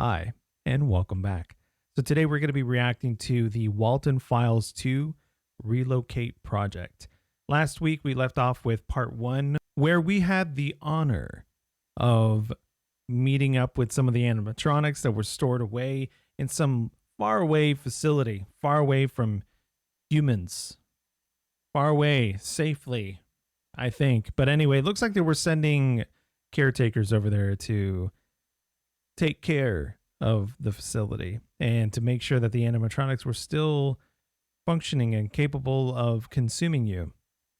Hi, and welcome back. So today we're going to be reacting to the Walten Files 2 Relocate Project. Last week we left off with part 1, where we had the honor of meeting up with some of the animatronics that were stored away in some faraway facility, far away from humans, far away safely, I think. But anyway, it looks like they were sending caretakers over there to take care of the facility and to make sure that the animatronics were still functioning and capable of consuming you,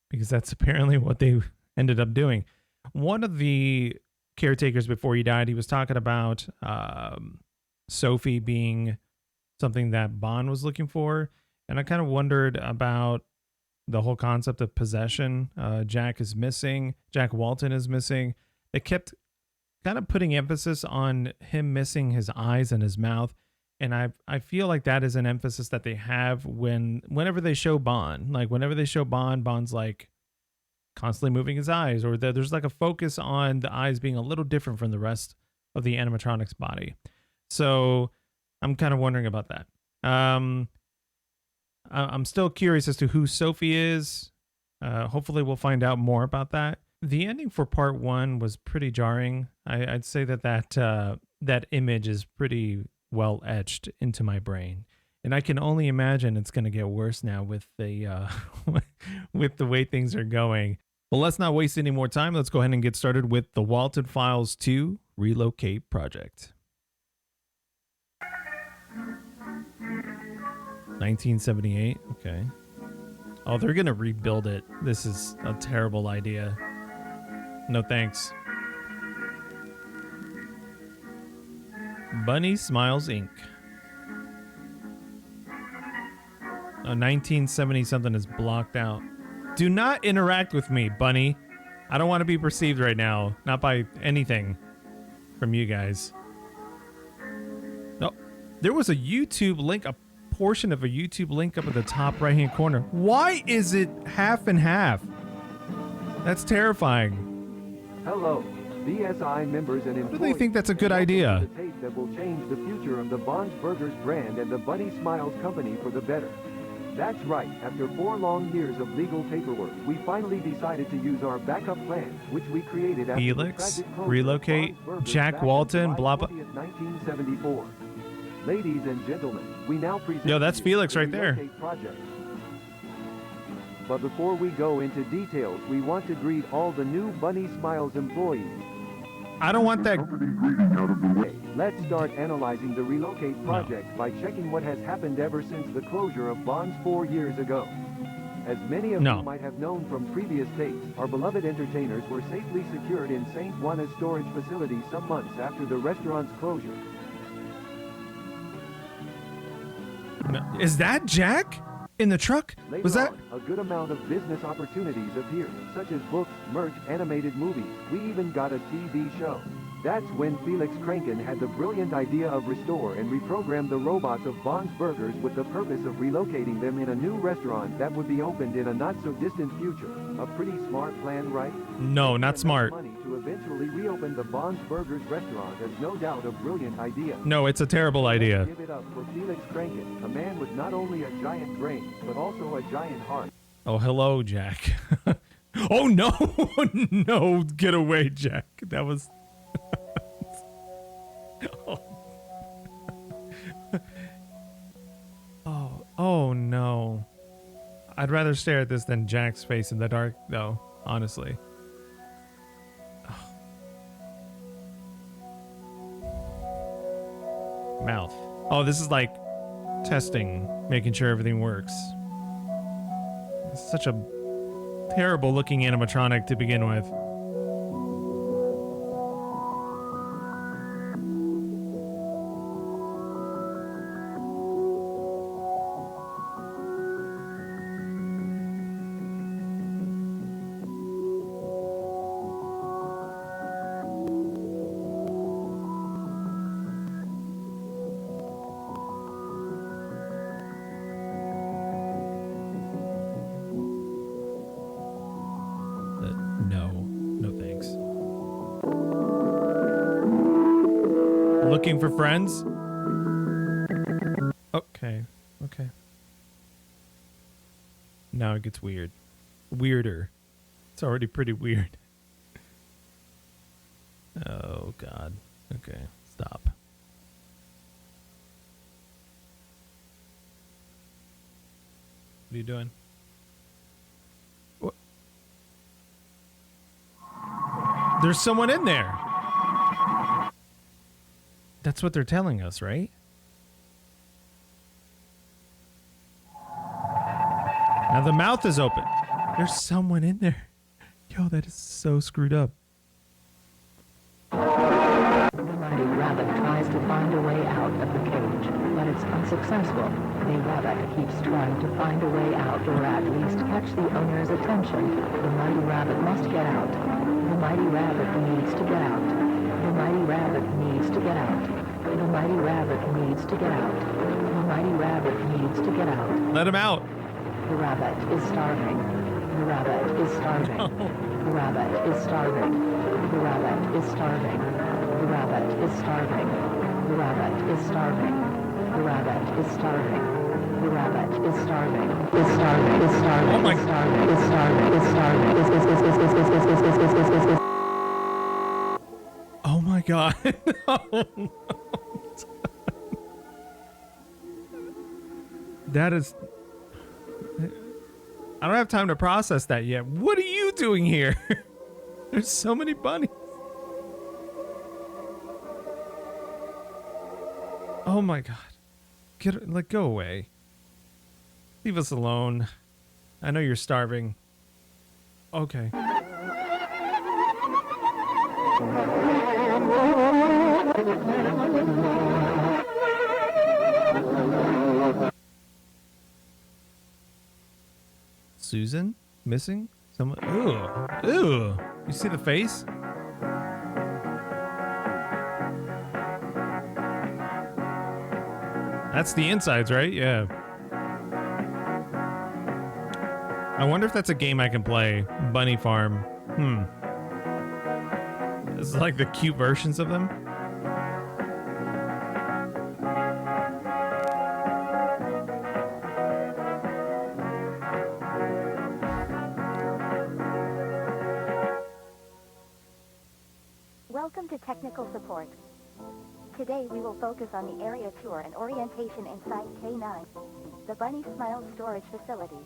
because that's apparently what they ended up doing. One of the caretakers, before he died, he was talking about Sophie being something that Bond was looking for, and I kind of wondered about the whole concept of possession. Jack is missing. Jack Walton is missing. They kept kind of putting emphasis on him missing his eyes and his mouth, and I feel like that is an emphasis that they have whenever they show Bond. Like whenever they show Bond, Bond's like constantly moving his eyes, or there's like a focus on the eyes being a little different from the rest of the animatronics body. So I'm kind of wondering about that. I'm still curious as to who Sophie is. Hopefully we'll find out more about that. The ending for part 1 was pretty jarring. I'd say that image is pretty well etched into my brain, and I can only imagine it's going to get worse now with the with the way things are going. But let's not waste any more time. Let's go ahead and get started with the Walten Files 2 Relocate Project. 1978. Okay. Oh, they're going to rebuild it. This is a terrible idea. No thanks. Bunny Smiles Inc. 1970 something is blocked out. Do not interact with me, Bunny. I don't want to be perceived right now. Not by anything from you guys. No, there was a YouTube link, a portion of a YouTube link up at the top right hand corner. Why is it half and half? That's terrifying. Hello, BSI members and employees. Do they think that's a good idea? The tape that will change the future of the Bond's Burgers brand and the Bunny Smiles company for the better. That's right, after 4 long years of legal paperwork, we finally decided to use our backup plan, which we created after Felix, the tragic closure Relocate, of Bond's Burgers Jack back in Walton, July blah blah. 20th, 1974. Ladies and gentlemen, we now present Yo, that's to you Felix the right there. Relocate Project. But before we go into details, we want to greet all the new Bunny Smiles employees. I don't want that. Let's start analyzing the Relocate Project by checking what has happened ever since the closure of Bonds 4 years ago. As many of you might have known from previous tapes, our beloved entertainers were safely secured in St. Juana's storage facility some months after the restaurant's closure. No. Is that Jack in the truck? Later Was that? on, a good amount of business opportunities appeared, such as books, merch, animated movies. We even got a TV show. That's when Felix Kranken had the brilliant idea of restore and reprogram the robots of Bond's Burgers with the purpose of relocating them in a new restaurant that would be opened in a not-so-distant future. A pretty smart plan, right? No, not smart. Money to eventually reopen the Bond's Burgers restaurant is no doubt a brilliant idea. No, it's a terrible idea. Give it up for Felix Kranken, a man with not only a giant brain, but also a giant heart. Oh, hello, Jack. Oh, no. No, get away, Jack. That was... Oh, no. I'd rather stare at this than Jack's face in the dark, though, honestly. Mouth. Oh, this is like testing, making sure everything works. It's such a terrible looking animatronic to begin with. No. looking for friends. Okay. Okay. Now it gets weird. Weirder. It's already pretty weird. Oh, God. Okay. Stop. What are you doing? What? There's someone in there. That's what they're telling us, right? Now the mouth is open. There's someone in there. Yo, that is so screwed up. The mighty rabbit tries to find a way out of the cage, but it's unsuccessful. The rabbit keeps trying to find a way out, or at least catch the owner's attention. The mighty rabbit must get out. The mighty rabbit needs to get out. The mighty rabbit needs to get out. The mighty rabbit needs to get out. The mighty rabbit needs to get out. Let him out. The rabbit is starving. The rabbit is starving. The rabbit is starving. The rabbit is starving. The rabbit is starving. The rabbit is starving. The rabbit is starving. The rabbit is starving. Is starving. Is starving. Oh my. Is starving. Is starving. Is starving. Is. Oh my God. That is. I don't have time to process that yet. What are you doing here? There's so many bunnies. Oh my God. Go away. Leave us alone. I know you're starving. Okay. Susan? Missing? Someone? Ew. Ew. You see the face? That's the insides, right? Yeah. I wonder if that's a game I can play. Bunny Farm. This is like the cute versions of them. Welcome to Technical Support. Today we will focus on the area tour and orientation inside K9, the Bunny Smile Storage Facility.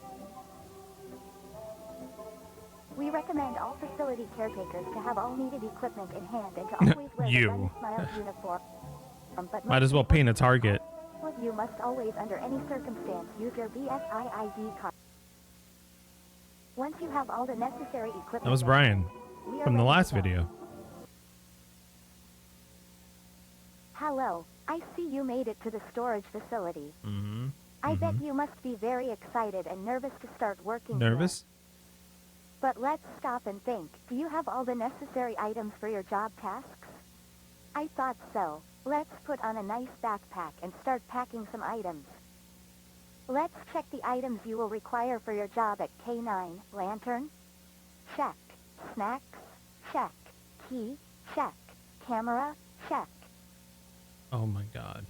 We recommend all facility caretakers to have all needed equipment in hand and to always wear the Bunny Smile uniform. But might as well paint a target. You must always, under any circumstance, use your BSIID card. Once you have all the necessary equipment... That was Brian from the last video. Hello, I see you made it to the storage facility. Mm-hmm. I bet you must be very excited and nervous to start working. Nervous? Here. But let's stop and think. Do you have all the necessary items for your job tasks? I thought so. Let's put on a nice backpack and start packing some items. Let's check the items you will require for your job at K9. Lantern? Check. Snacks? Check. Key? Check. Camera? Check. Oh my God.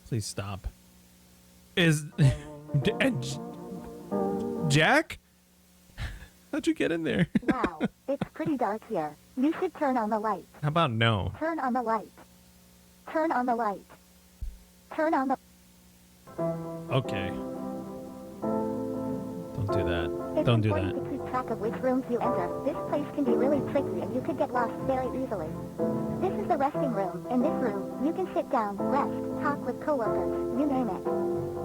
Please stop. Is Jack? How'd you get in there? Wow, it's pretty dark here. You should turn on the light. How about no? Turn on the light. Turn on the light. Turn on the... Okay. Don't do that. It's Don't do important that. to keep track of which rooms you enter. This place can be really tricky and you could get lost very easily. This is the resting room. In this room, you can sit down, rest, talk with coworkers, you name it.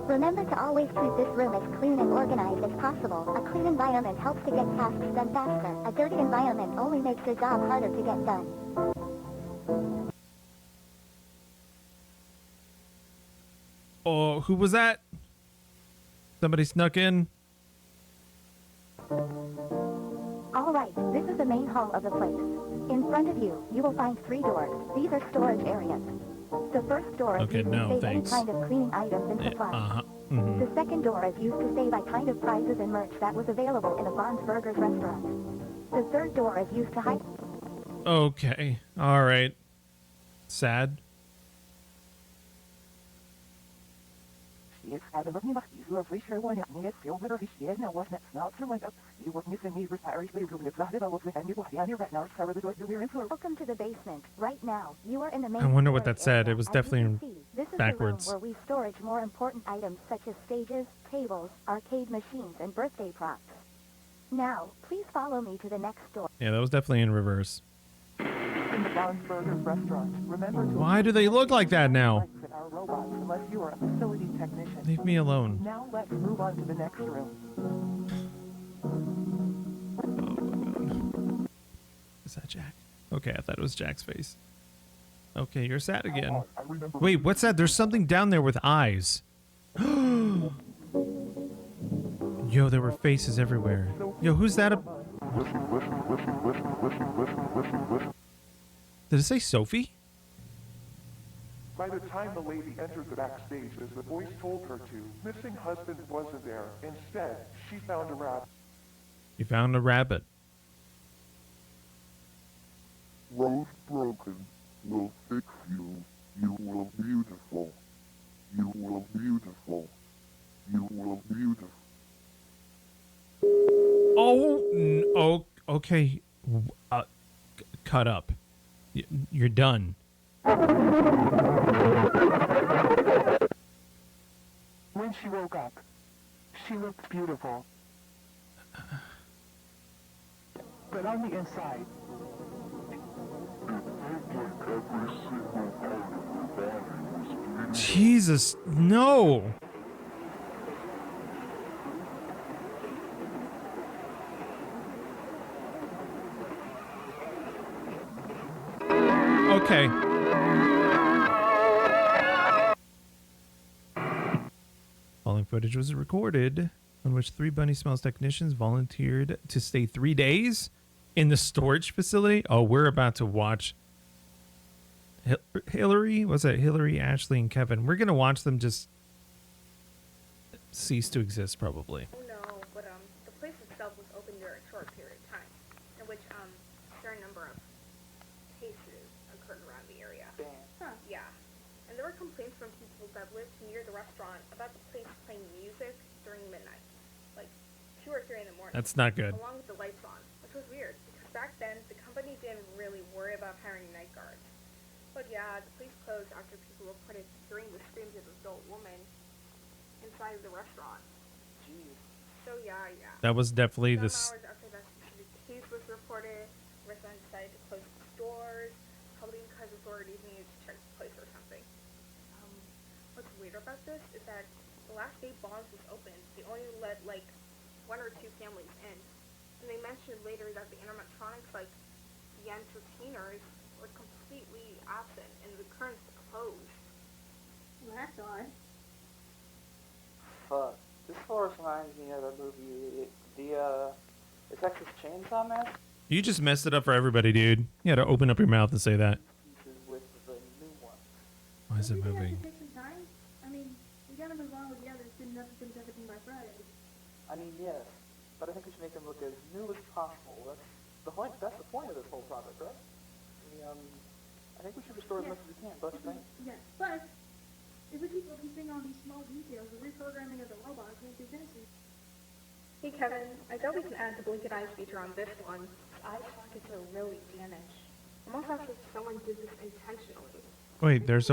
Remember to always keep this room as clean and organized as possible. A clean environment helps to get tasks done faster. A dirty environment only makes your job harder to get done. Oh, who was that? Somebody snuck in? All right, this is the main hall of the place. In front of you, you will find 3 doors. These are storage areas. The first door is used to save any kind of cleaning items and supplies. The second door is used to save a kind of prizes and merch that was available in a Bond's Burgers restaurant. The third door is used to hide... Okay. All right. Sad. Welcome to the basement. Right now, you are in the main I wonder what storage that said. area. It was As you definitely can see, this is backwards. the room where we storage more important items such as stages, tables, arcade machines, and birthday props. Now, please follow me to the next door. Yeah, that was definitely in reverse. In the Bob's Burgers restaurant, remember to Why do they look like that now? exit our robots unless you are a facility technician. Leave me alone. Now let's move on to the next room. Is that Jack? Okay, I thought it was Jack's face. Okay, you're sad again. Wait, what's that? There's something down there with eyes. Yo, there were faces everywhere. Yo, who's that? Did it say Sophie? By the time the lady entered the backstage, as the voice told her to, missing husband wasn't there. Instead, she found a rabbit. You found a rabbit. Rose broken will fix you. You will beautiful. You will beautiful. You will beautiful. Oh, okay. Cut up. You're done. When she woke up, she looked beautiful. But on the inside, Jesus, no. Okay. Following footage was recorded on which 3 Bunny Smells technicians volunteered to stay 3 days in the storage facility. Oh, we're about to watch Hillary. Was it Hillary, Ashley, and Kevin? We're gonna watch them just cease to exist, probably. Oh no, but the place itself was open during a short period of time, in which a certain number of cases occurred around the area. Huh. Yeah, and there were complaints from people that lived near the restaurant about the place playing music during midnight, like 2 or 3 in the morning. That's not good. Along with the lights on, which was weird because back then the company didn't really worry about hiring night guards. But yeah, the place closed after people reported hearing the screams of an adult woman inside of the restaurant. Jeez. So yeah. That was definitely Some this. hours after that specific case was reported, residents decided to close the stores, probably because authorities needed to check the place or something. What's weird about this is that the last day Bonds was open, they only let like 1 or 2 families in. And they mentioned later that the animatronics, like the entertainers, were completely absent and the curtains were closed. Well, that's odd. Fuck. This horse reminds me of a movie, the Texas Chainsaw Massacre. You just messed it up for everybody, dude. You had to open up your mouth and say that. With the new one. Why is it We have moving? to take some time. I mean, we gotta move on with the others. Didn't have to finish everything by Friday. I mean, yes, but I think we should make them look as new as possible. That's the point. That's the point of this whole project, right? I think we should restore as much as we can, don't you think? Yes, but if we keep focusing on these small details, the reprogramming of the robots won't be finished. Hey Kevin, I thought we can add the blinking eyes feature on this one. The eye sockets are really damaged. Almost as if someone did this intentionally. Wait, there's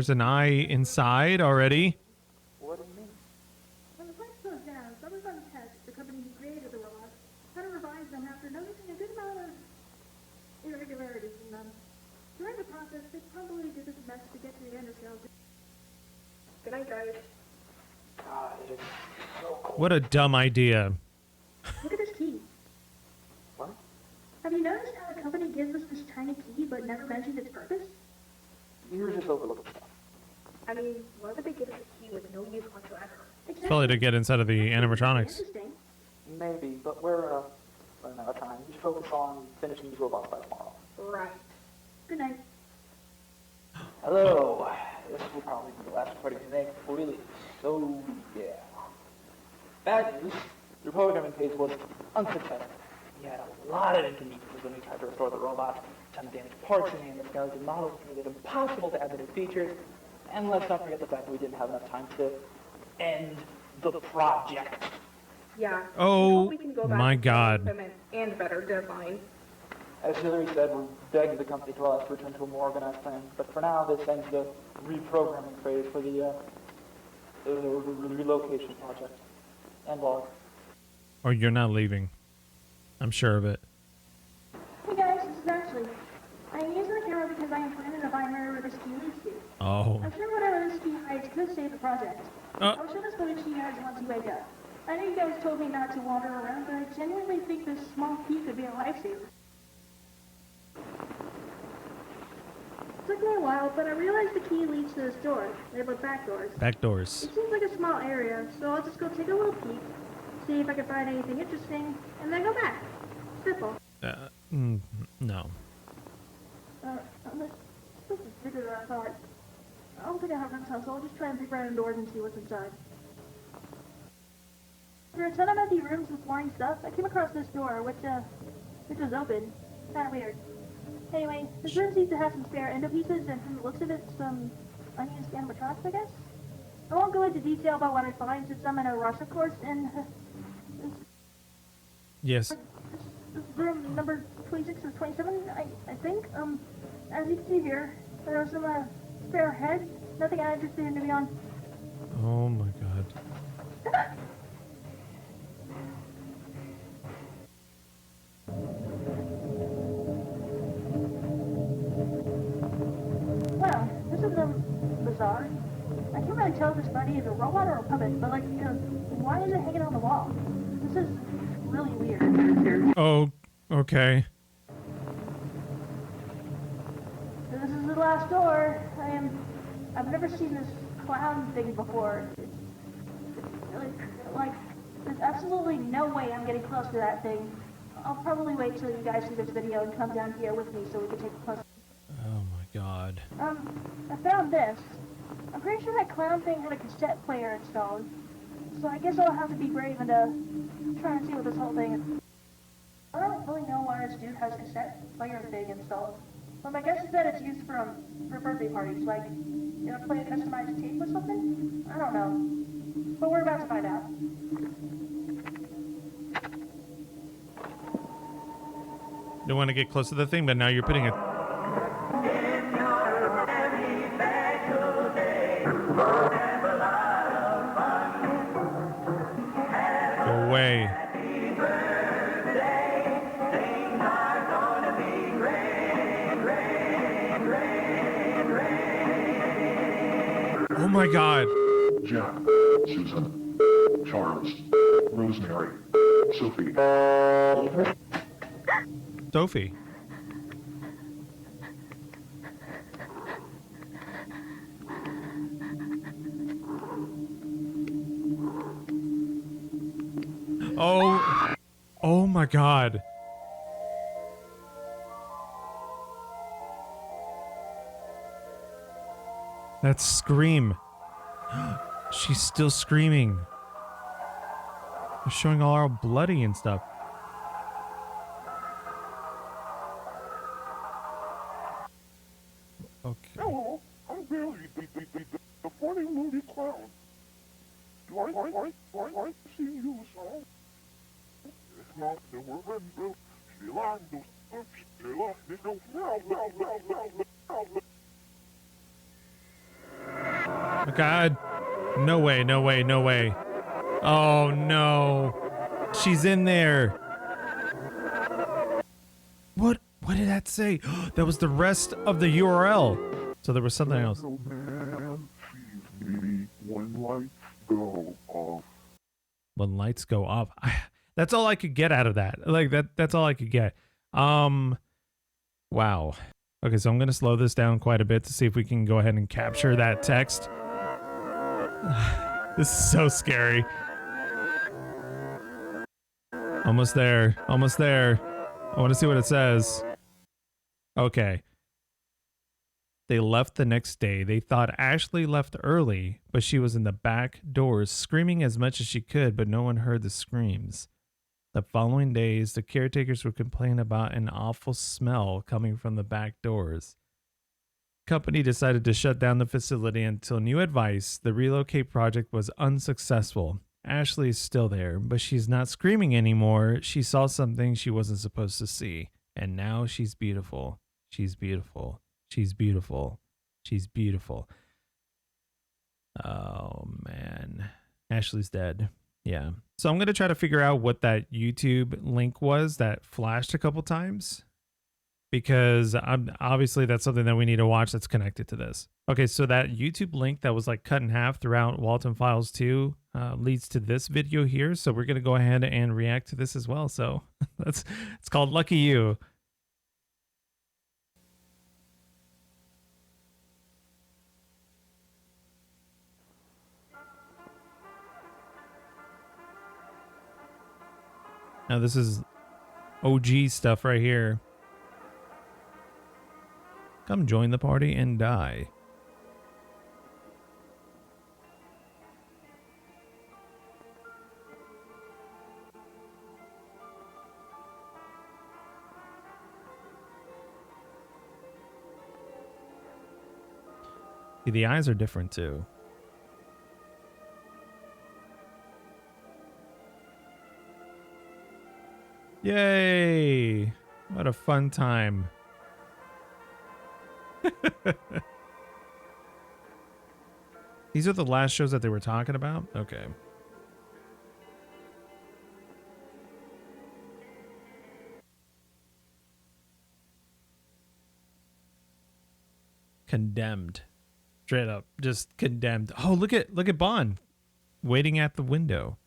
an eye inside already. What do you mean? When the plant closed down, Summers on Tech, the company who created the robots, had to revise them after noticing a good amount of irregularities in them. During the process, they probably did this mess to get to the Endercell. Good night, guys. God, it is so cold. What a dumb idea. Look at this key. What? Have you noticed how the company gives us this tiny key but never mentioned its purpose? You're just overlooking stuff. I mean, why would they give us a key with no use whatsoever? Exactly. Probably to get inside of the animatronics. Interesting. Maybe, but we're running out of time. We should focus on finishing these robots by tomorrow. Right. Good night. Hello. This will probably be the last recording today before we leave. So, yeah. Bad news. The reprogramming phase was unsuccessful. We had a lot of inconveniences when we tried to restore the robots. ton of damaged parts in the skeleton models made it impossible to add the new features. And let's not forget the fact that we didn't have enough time to end the project. Yeah. Oh, we can go back my to God. equipment and better design. As Hillary said, we begged the company to allow us to return to a more organized plan. But for now, this ends the reprogramming phase for the relocation project. And log. Or you're not leaving. I'm sure of it. Hey guys, this is Ashley. I'm using the camera because I am planning to find wherever this key leads to. Oh. I'm sure whatever this key hides could save the project. I'll show this footage to you guys once you wake up. I know you guys told me not to wander around, but I genuinely think this small key could be a lifesaver. Took me a while, but I realized the key leads to this door. They're both back doors. Back doors. It seems like a small area, so I'll just go take a little peek, see if I can find anything interesting, and then go back. Simple. No. This is bigger than I thought. I don't think I have room, so I'll just try and peek right indoors and see what's inside. There are a ton of empty rooms with boring stuff. I came across this door, which was open. Kinda weird. Anyway, this room seems to have some spare endo pieces, and from the looks of it, some unused animatronics, I guess? I won't go into detail about what I find, since I'm in a rush, of course, and Yes. this is room number 26 or 27, I think. As you can see here, there are some spare heads. Nothing I'm interested in, to be honest. Oh my God. Well, this is bizarre. I can't really tell if this body is a robot or a puppet, but like, why is it hanging on the wall? This is really weird. Oh, okay. This is the last door. I've never seen this clown thing before. It's really, like, there's absolutely no way I'm getting close to that thing. I'll probably wait till you guys see this video and come down here with me so we can take a closer. Oh my God. I found this. I'm pretty sure that clown thing had a cassette player installed. So I guess I'll have to be brave and try and see what this whole thing is. I don't really know why this dude has a cassette player thing installed. But my guess is that it's used for birthday parties, like, you know, play a customized tape or something? I don't know. But we're about to find out. Don't want to get close to the thing, but now you're putting it. Go away. Oh my God. Jack, Susan, Charles, Rosemary, Sophie. Sophie. Oh my God. That scream. She's still screaming. They're showing all bloody and stuff. Okay. Hello, I'm Billy, the funny movie clown. Do I see you, so? It's not the woman, she likes those, she likes this, Oh God. No way, no way, no way. Oh no. She's in there. What did that say? That was the rest of the URL. So there was something else. Man, she's me when lights go off. When lights go off. That's all I could get out of that. Like that's all I could get. Wow. Okay, so I'm going to slow this down quite a bit to see if we can go ahead and capture that text. This is so scary. Almost there. Almost there. I want to see what it says. Okay. They left the next day. They thought Ashley left early, but she was in the back doors screaming as much as she could, but no one heard the screams. The following days, the caretakers would complain about an awful smell coming from the back doors. Company decided to shut down the facility until new advice. The Relocate Project was unsuccessful. Ashley is still there, but she's not screaming anymore. She saw something she wasn't supposed to see, and now she's beautiful. She's beautiful. She's beautiful. She's beautiful. Oh, man. Ashley's dead. Yeah. So I'm going to try to figure out what that YouTube link was that flashed a couple times, because obviously that's something that we need to watch that's connected to this. Okay, so that YouTube link that was like cut in half throughout Walten Files 2 leads to this video here. So we're going to go ahead and react to this as well. So it's called Lucky You. Now this is OG stuff right here. Come join the party and die. See, the eyes are different too. Yay! What a fun time. These are the last shows that they were talking about? Okay. Condemned. Straight up. Just condemned. Oh, look at Bond waiting at the window.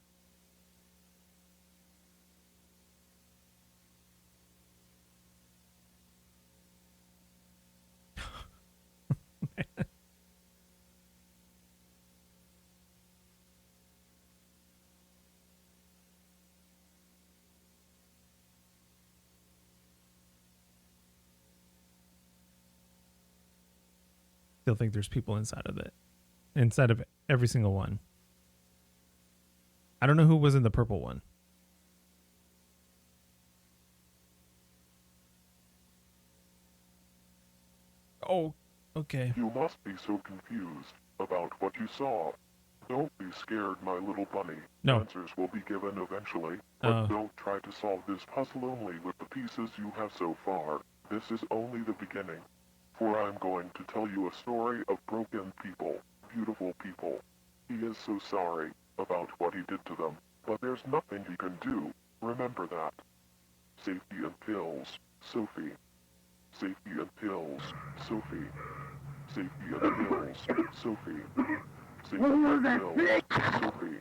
Still think there's people inside of it. Inside of every single one. I don't know who was in the purple one. Oh, okay. You must be so confused about what you saw. Don't be scared, my little bunny. No. Answers will be given eventually, but don't try to solve this puzzle only with the pieces you have so far. This is only the beginning. For I'm going to tell you a story of broken people, beautiful people. He is so sorry about what he did to them, but there's nothing he can do. Remember that. Safety and pills, Sophie. Safety and pills, Sophie. Safety and pills, Sophie. Safety and pills, Sophie.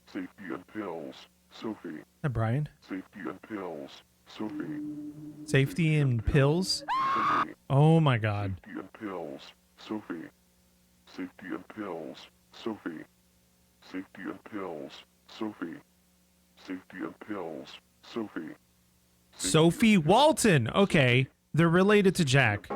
Safety and pills, Sophie. Hi, Brian. Safety and pills, Sophie. Safety and pills? Sophie. Oh my god. Safety and pills, Sophie. Safety and pills, Sophie. Safety and pills, Sophie. Safety and pills, Sophie. Sophie Walton. Okay. They're related to Jack.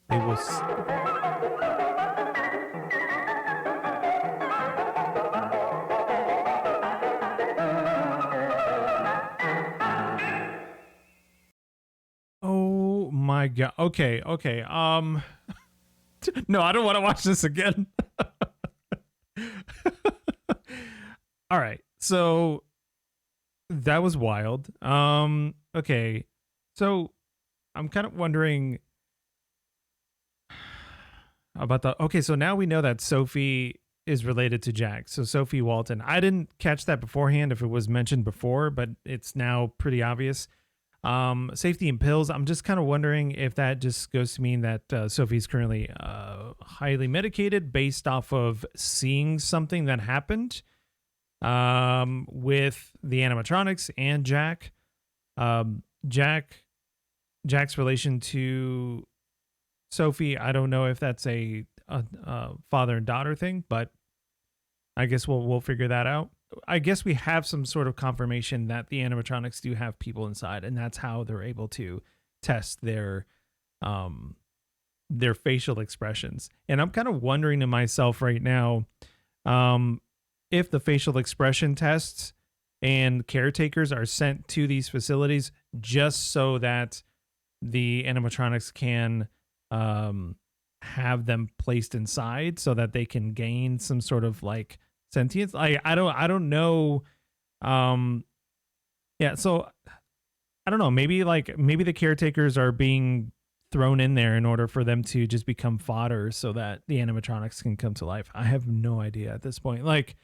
It was... Oh my god. Okay, okay. No, I don't want to watch this again. All right. So that was wild. Okay. So I'm kind of wondering about okay, so now we know that Sophie is related to Jack. So Sophie Walton. I didn't catch that beforehand if it was mentioned before, but it's now pretty obvious. Safety and pills. I'm just kind of wondering if that just goes to mean that Sophie's currently highly medicated based off of seeing something that happened with the animatronics and Jack. Jack's relation to Sophie, I don't know if that's a father and daughter thing, but I guess we'll figure that out. I guess we have some sort of confirmation that the animatronics do have people inside, and that's how they're able to test their facial expressions. And I'm kind of wondering to myself right now, if the facial expression tests and caretakers are sent to these facilities just so that the animatronics can have them placed inside so that they can gain some sort of like sentience. I don't know. Yeah. So I don't know. Maybe the caretakers are being thrown in there in order for them to just become fodder so that the animatronics can come to life. I have no idea at this point. Like,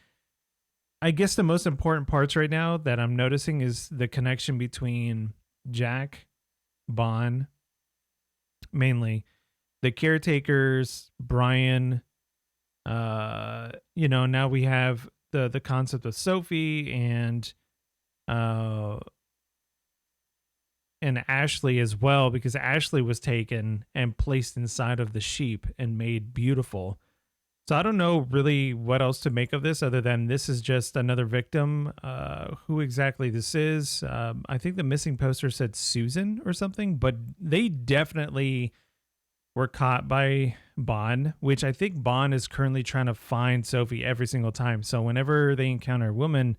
I guess the most important parts right now that I'm noticing is the connection between Jack, Bon, mainly the caretakers, Brian. Now we have the concept of Sophie and Ashley as well, because Ashley was taken and placed inside of the sheep and made beautiful. So I don't know really what else to make of this other than this is just another victim. Who exactly this is, I think the missing poster said Susan or something, but they definitely were caught by Bon, which I think Bon is currently trying to find Sophie every single time. So whenever they encounter a woman,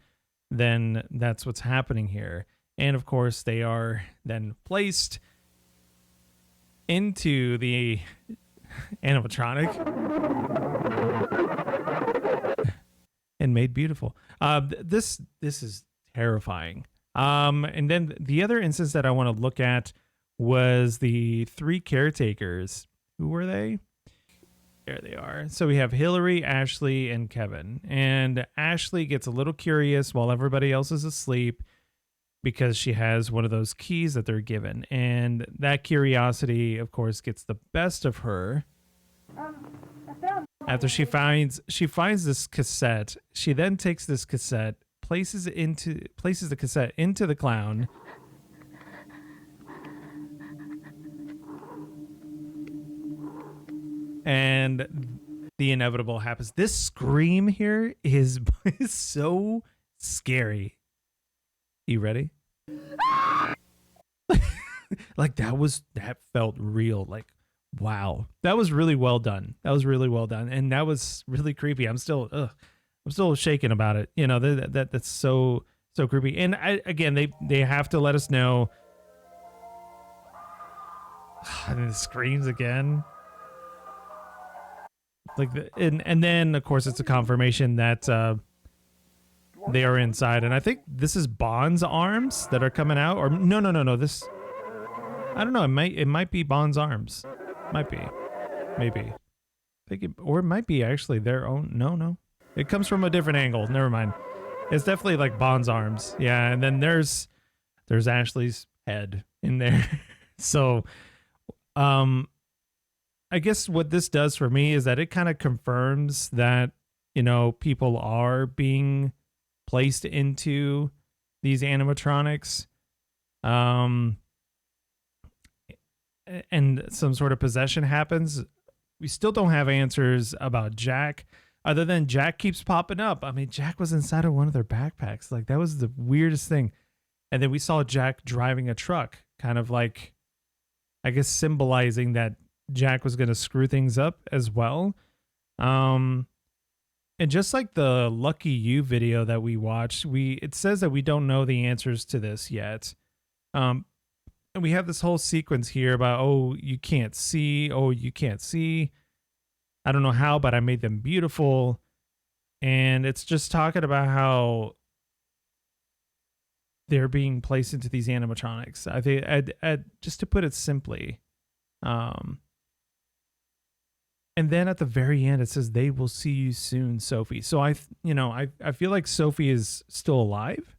then that's what's happening here. And of course, they are then placed into the animatronic and made beautiful. This is terrifying. And then the other instance that I want to look at was the three caretakers. Who were they? There they are. So we have Hillary, Ashley, and Kevin. And Ashley gets a little curious while everybody else is asleep because she has one of those keys that they're given. And that curiosity, of course, gets the best of her. After she finds this cassette, she then takes this cassette, places the cassette into the clown. And the inevitable happens. This scream here is so scary. You ready? Like that felt real. Like, wow. That was really well done. And that was really creepy. I'm still shaken about it. You know, that's so creepy. And they have to let us know. And it screams again. Like and then of course it's a confirmation that they are inside, and I think this is Bond's arms that are coming out, or no. This, I don't know. It might be Bond's arms. Might be, maybe. I think or it might be actually their own. No. It comes from a different angle. Never mind. It's definitely like Bond's arms. Yeah, and then there's Ashley's head in there. So, I guess what this does for me is that it kind of confirms that, you know, people are being placed into these animatronics, and some sort of possession happens. We still don't have answers about Jack, other than Jack keeps popping up. I mean, Jack was inside of one of their backpacks. Like, that was the weirdest thing. And then we saw Jack driving a truck, kind of like, I guess, symbolizing that Jack was going to screw things up as well. And just like the Lucky You video that we watched, it says that we don't know the answers to this yet. And we have this whole sequence here about, you can't see. I don't know how, but I made them beautiful. And it's just talking about how they're being placed into these animatronics. I think, just to put it simply, and then at the very end, it says, "They will see you soon, Sophie." So I feel like Sophie is still alive.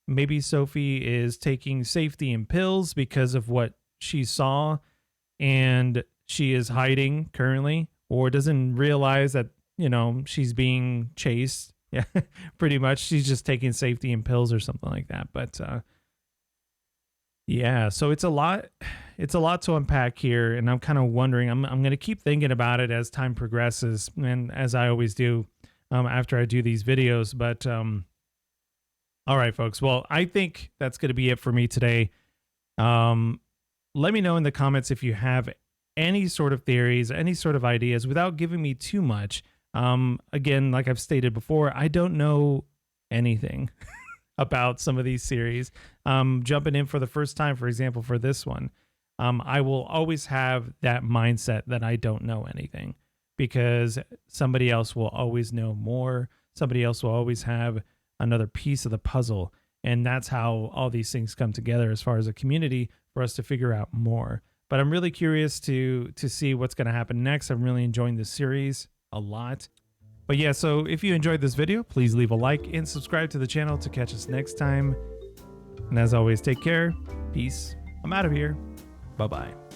Maybe Sophie is taking safety and pills because of what she saw, and she is hiding currently, or doesn't realize that, she's being chased. Yeah, pretty much. She's just taking safety and pills or something like that. But yeah, so it's a lot to unpack here, and I'm kind of wondering, I'm going to keep thinking about it as time progresses, and as I always do after I do these videos. But all right, folks. Well, I think that's going to be it for me today. Let me know in the comments if you have any sort of theories, any sort of ideas, without giving me too much. Again, like I've stated before, I don't know anything about some of these series. Jumping in for the first time, for example, for this one, I will always have that mindset that I don't know anything, because somebody else will always know more. Somebody else will always have another piece of the puzzle. And that's how all these things come together as far as a community for us to figure out more. But I'm really curious to see what's going to happen next. I'm really enjoying this series a lot. But yeah, so if you enjoyed this video, please leave a like and subscribe to the channel to catch us next time. And as always, take care. Peace. I'm out of here. Bye-bye.